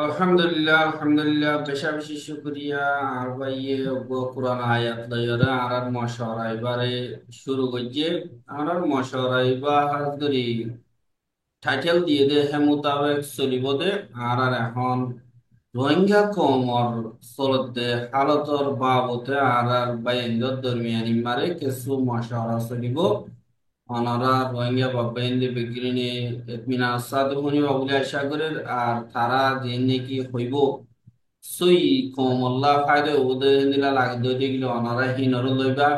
আলহামদুলিল্লাহ আলহামদুলিল্লাহ বেশা বেশি শুকরিয়া আর ভাইয়ে কোরআন আয়াত লইরে আর মশওরা এবারে শুরু করছে আর মশওরা এবার হাজরি টাইটেল দিয়ে দে হে মোতাবেক চলিব দে আর এখন রোহিঙ্গা কমর চলতে হালতর বাবতে আর বাইন্দর দরমিয়ানি মারে কিছু মশওরা চলিব অনারা রোহিঙ্গা বা বাইন্দে বিগিরিনি এতমিনা সাদ হনি বাবুলে আশা করে আর তারা যে নাকি হইব সই কমল্লা ফায়দে ওদের নিলা লাগে দইতে গেলে অনারা হিনর লইবা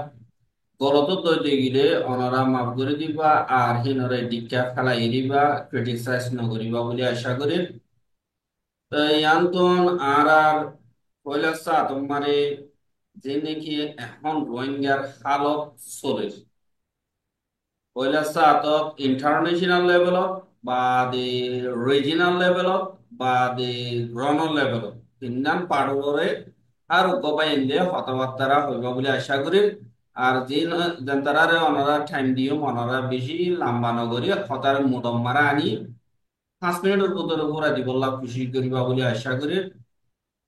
গলত দইতে গেলে অনারা মাফ করে দিবা আর হিনরে ডিক্কা ফেলাই দিবা ক্রিটিসাইজ নকরিবা বলে আশা করি ইয়ান্তন আর পয়লা সা তোমারে যে নাকি এখন রোহিঙ্গার হালত চলে পয়লা চাহাতক ইন্টাৰনেশ্যনেল লেভেলত বা দি ৰিজিনাল লেভেলত বা দি গ্ৰনৰ লেভেলত তিনিটান পাৰ্টৰে আৰু গবাই ইন্দিয়া কথাবার্তারা হইব বলে আশা করি আর যে জনতারারে অনারা টাইম দিও অনারা বেশি লম্বা নগরী কথার মুদম্মারা আনি 5 মিনিটের ভিতরে পুরা দিবল্লা খুশি করিবা বলে আশা করি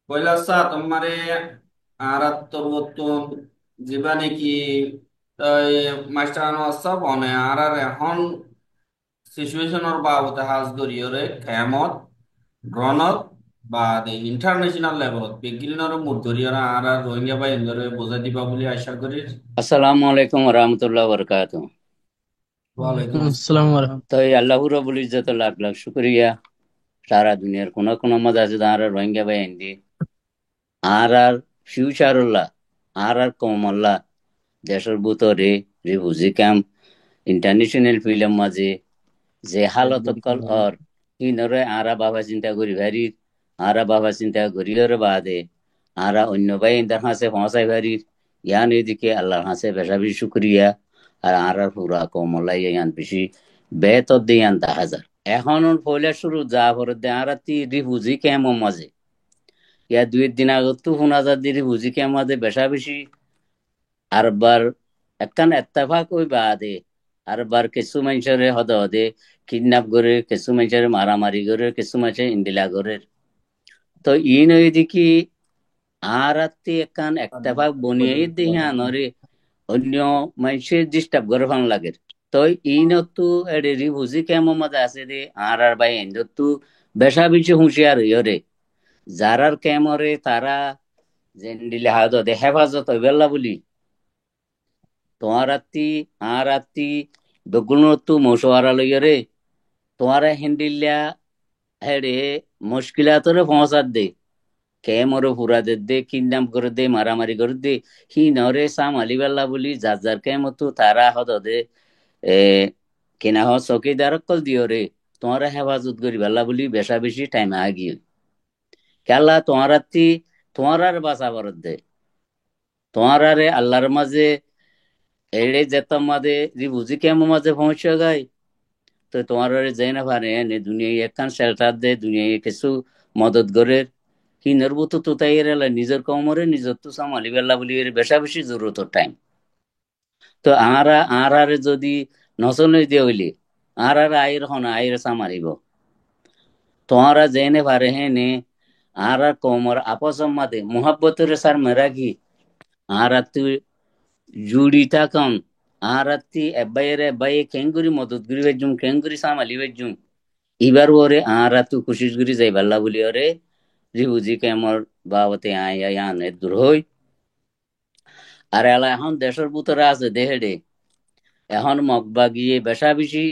পয়লা চা তোমারে আর তোর যেবা নাকি মাস্টার সব অনে আর এখন সিচুয়েশনের বাবদে হাজ ধরিয়রে কেমত গ্রনত বা ইন্টারন্যাশনাল লেভেলত বেগিরিনের মুঠ ধরিয়রা আর রোহিঙ্গা বাই ধরে বোঝাই দিবা বলে আশা করি। আসসালামু আলাইকুম রহমতুল্লাহ বরকাত। ওয়ালাইকুম ওয়ালাইকুম আসসালাম আসসালাম। ওয়া তো এই আল্লাহ রবুল ইজ্জত লাখ লাখ শুক্রিয়া। সারা দুনিয়ার কোন কোন মধ্যে আছে তারা রোহিঙ্গা বাই হিন্দি আর ফিউচারুল্লাহ আর কমল্লা দেশের ভিতরে রিফিউজি ক্যাম্প ইন্টারন্যাশনাল ফিল্ম মাঝে যে হালত কল আর ইনরে আরা বাবা চিন্তা করি ভারি আরা বাবা চিন্তা করি ওর বাদে আরা অন্য বাই ইন্দার হাসে পৌঁছাই ভারি ইয়ান এদিকে আল্লাহর হাসে বেশা বেশি শুক্রিয়া। আর পুরা কমলা ইয়ান বেশি বেতর দিয়ান 10,000 এখন পয়লা শুরু যা ভরে দে আর রিফিউজি ক্যাম্প মাঝে ইয়া 2 দিন আগত তো 4,000 দি রিফিউজি ক্যাম্প মাঝে বেশা বেশি আরবার একখান এত্তেফাক ওই বাদে আরবার কিছু মানুষের হদে হদে কিডন্যাপ করে কিছু মানুষের মারামারি করে কিছু মানুষের ইন্দিলা করে। তো ইন ওই দিকে আর একখান এত্তেফাক বনিয়ে দিহি আনরে অন্য মানুষের ডিস্টার্ব করে ফান লাগে। তো ইনতো এডে রিফিউজি ক্যাম্প মধ্যে আছে রে আর ভাই এন্দতো বেশা বেশি হুঁশিয়ার হইরে যারার ক্যামরে তারা জেন্ডিলে হাত হেফাজত হইবেলা বলি তোমার আর বেগুনতো মশওয়ারা লইরে তোমার হিন্দিল্লা হেডে মুশকিলাতরে পৌঁছার দে কেমরে পুরা দে কিডন্যাপ করে দে মারামারি করে দে হি নরে সাম আলিবাল্লা বলি যার যার কেমতো তারা হদ দে এ কিনা হ চকিদার কল দিও রে তোমার হেফাজত করি বেলা বলি বেশা বেশি টাইম আগিয়ে কেলা তোমার আর বাঁচা বরদ দে তোমার আরে আল্লাহর মাঝে এড়ে যেতাম মাঝে রিবুজি কেমন মাঝে পৌঁছে গায়। তো তোমার আরে যাই না পারে নে দুনিয়ায় একখান শেল্টার দে দুনিয়ায় কিছু মদত করে হিনর বুতো তো তাই এর নিজের কমরে নিজের তো সামালি বেলা বলি এর বেশা বেশি জরুরত টাইম। তো আরে যদি নচলে দিয়ে হইলে আয়ের হন আয়ের সামারিব তোমারা জেনে পারে হে নে কমর আপস মাদে মোহাব্বতের সার মেরাগি তুই জুড়ি থাকন এব্বাইয়ে কেঙ্গুরি মদত গুরি বেজুম কেঙ্গুরি সামালি বেজুম এবার ওরে তু কুশিস গুরি যাই বাল্লা বলি ওরে রিহুজি কেমর বাবতে আনে দূর হই। আর এলা এখন দেশের ভিতরে আছে দেহেডে এখন মগবা গিয়ে বেশা বেশি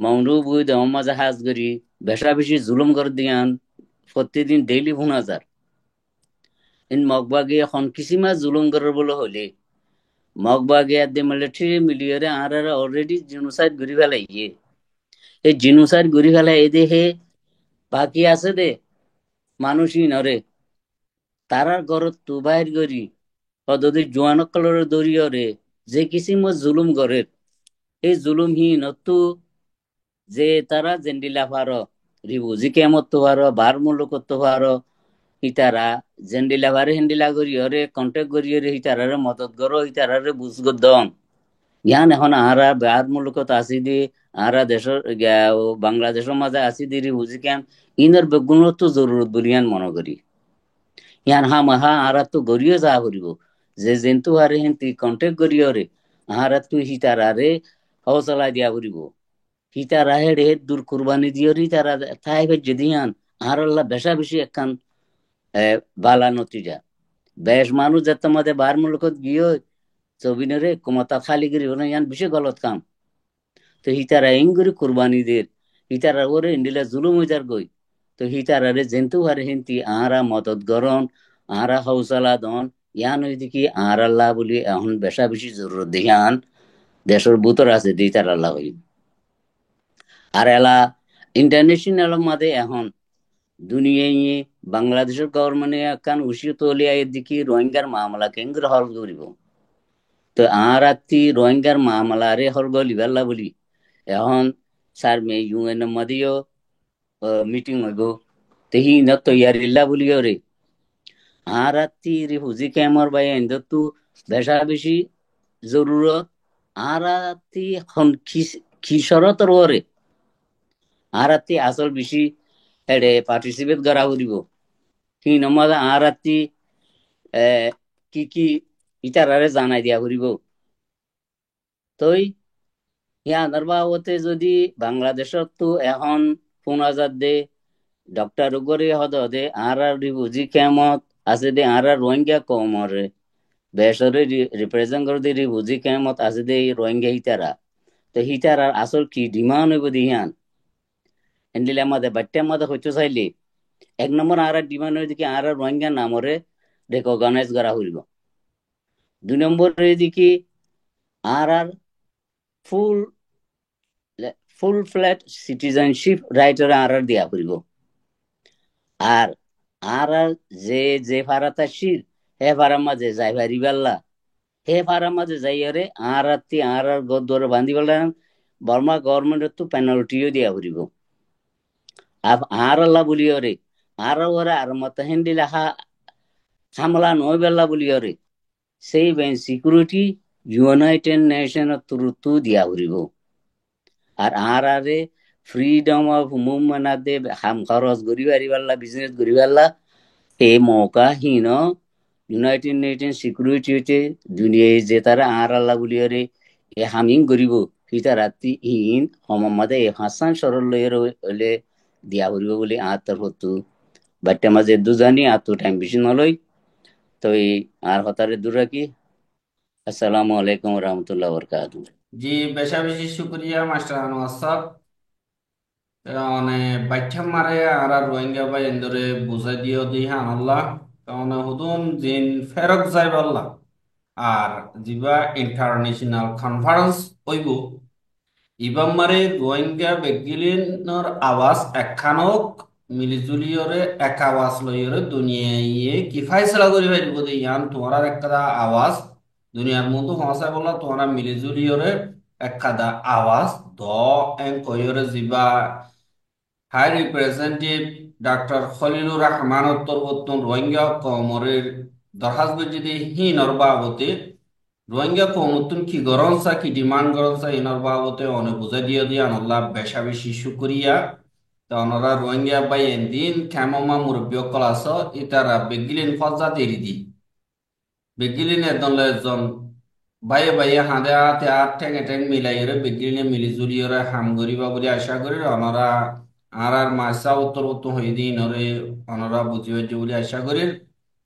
মংরু বুই দেওয়া জাহাজ করি বেশা বেশি জুলুম করে দিয়ান প্রতিদিন ডেইলি 4,000 ইন মগবা গিয়ে এখন কিসিমা জুলুম করার বলে হলে মগবা গিয়ে দে মিলিটারি মিলিয়রে অলরেডি জিনোসাইড ঘুরি ফেলাইয়ে এই জিনোসাইড ঘুরি ফেলাই এই দেহে বাকি আছে দে মানুষই নরে তারার ঘরত তু বাইর করি পদ্ধতি জোয়ান কলর দরিয়রে যে কিসিম জুলুম করে এই জুলুম হি নতু যে তারা জেন্ডিলা পারো রিবুজি কেমত তো পারো বার মূল্য করতে পারো ইতারা জেন্ডিলা বারে হেন্ডিলা করি হরে কন্টেক্ট করি হরে ইতারারে মদত করো ইতারারে বুঝগো দন ইয়ান এখন আরা বাহার মুলুকত আসি দি আরা দেশের বাংলাদেশের মাঝে আসি দি বুঝি কেন ইনার বেগুনত জরুরত বলি ইয়ান মনে করি। ইয়ান মাহা আরা তো গড়িয়ে যা করিব যে জেন্তু আরে হেন্তি কন্টেক্ট করিও রে আহারা তুই হিতার আরে হৌসলা দিয়া করিব হিতারা হেড হেড দূর কুরবানি দিওরি তারা তাই যদি ইয়ান আর আল্লাহ বেশা বেশি একখান বালা নতিজা বেশ মানুষ যাতে মধ্যে বার মুলুকত গিয়ে চবিনরে কুমতা খালি করি ইয়ান বেশি গলত কাম তো হিতারা ইঙ্গুরি কুরবানি দের হিতারা ওরে ইন্ডিলা জুলুম হইতার গই তো হিতারারে জেন্তু হারে হিন্তি আহারা মদত গরণ আহারা হৌসলা দন ইয়ান হই দেখি আহার আল্লাহ বলি এখন বেশা বেশি জরুরত দেখি আন দেশের বুতর আছে দিতার আল্লাহ হই আর এলা ইন্টারন্যাশনাল মাঝে এখন দুনিয়ায় বাংলাদেশের গভর্নমেন্ট একখান উসিয়ে তলিয়া দেখি রোহিঙ্গার মামলা কেন্দ্র হল করিব তো আর আত্মি রোহিঙ্গার মামলা রে হল গলিবাল্লা বলি এখন স্যার মে ইউএন মধ্যেও মিটিং হইব তেহি ন তৈয়ারিল্লা বলিও রে আর আত্মি রিফুজি ক্যাম্পর বাই এন্দু বেশা বেশি জরুরত আর আত্মি খিসরতর রে আর আত্মি আসল বেশি এডে পার্টিসিপেট করা করিব কি নমাজ আর আত্মি কি কি ইতারারে জানাই দিয়া করিব তই ইয়ার বাবতে যদি বাংলাদেশত তো এখন 5,000 দে ডক্টর উগরে হদ দে আর রিফিউজি ক্যাম্পত আছে দে আর রোহিঙ্গা কমরে বেসরে রিপ্রেজেন্ট করে দে রিফিউজি ক্যাম্পত আছে দে রোহিঙ্গা হিতারা তো হিতারার আসল কি ডিমান্ড হইব দিহান এন্ডিলে আমাদের বাচ্চা আমাদের হইতে চাইলে 1 নম্বর আর ডিমান্ড হইতে কি আর রোহিঙ্গা নামরে রেকগনাইজ করা হইব 2 নম্বর হইতে কি আর ফুল ফুল ফ্ল্যাট সিটিজেনশিপ রাইটের আর দিয়া করিব আর আর যে যে ফারাতা শির হে ফারার মাঝে যাই পারিবাল্লা হে ফারার মাঝে যাইয়ারে আর রাত্রি আর গদ্দরে বান্ধি পেলাম বর্মা গভর্নমেন্টের তো পেনাল্টিও দিয়া করিব আর আল্লাহ বলিও রে আর ওরা আর মত হেন্দিলা হামলা নয় বেলা বলিও রে সেই বেন সিকিউরিটি ইউনাইটেড নেশনের থ্রুতু দিয়া করিব আর আরে ফ্রিডম অফ মুভমেন্ট দে হাম খরচ করি পারিবাল্লা বিজনেস করি পারলা এই মৌকা হীন ইউনাইটেড নেশন সিকিউরিটি হইতে দুনিয়ায় যে তারা আর আল্লাহ বলিয়ারে এ হামিং করিব হিতা রাত্রি ইন হমামাদে এ হাসান সরল লইয়ের হইলে দিয়া করিব বলে আর তার হতো বাট্টা মাঝে দুজানি আর তো টাইম বেশি নলই তো এই আর হতারে দূর রাখি। আসসালামু আলাইকুম রহমতুল্লাহ বরকাত। জি, বেশা বেশি শুক্রিয়া মাস্টার আনোয়ার সাহেব। মানে বাইঠাম মারে আর রোহিঙ্গা বাই এন্দরে বুঝাই দিও দিহান আল্লাহ মানে হুদুম জিন ফেরক যাইব আল্লাহ আর জিবা ইন্টারন্যাশনাল কনফারেন্স হইব ইবাম মারে রোহিঙ্গা বেগিলিনর আওয়াজ একখানক মিলিজুলিয়রে এক আওয়াজ লইয়রে দুনিয়ায় কি ফাইসলা করি পারিব দে ইয়ান তোমার একটা আওয়াজ দুনিয়ার মধ্যে হসাই বললা তোমরা মিলিজুলিয়রে একটা আওয়াজ দ এন কইরে জিবা high representative doctor Khalilur Rahman উত্তরবর্তন রোহিঙ্গা কমরের দরখাস্ত যদি হিনর বাবতে রোহিঙ্গা কমতুন কি গরমসা কি ডিমান্ড গরমসা ইনর বাবতে অনেক বুঝাই দিয়ে দিয়ে আনল্লাহ বেশা বেশি শুক্রিয়া তা ওনারা রোহিঙ্গা বাই এনদিন খেমমা মুরব্বী কলাস ইতারা বেগিলিন ফজা দেরি দি বেগিলিন একজন বাইয়ে বাইয়ে হাঁদে হাতে হাত ঠেঙে ঠেং মিলাইরে বেগিলিনে মিলি জুলিয়রে হাম গরিবা বলে আশা করি ওনারা আর মাসা উত্তর উত্তর হয়ে দিন ওরে ওনারা বুঝি হয়েছে বলে আশা করি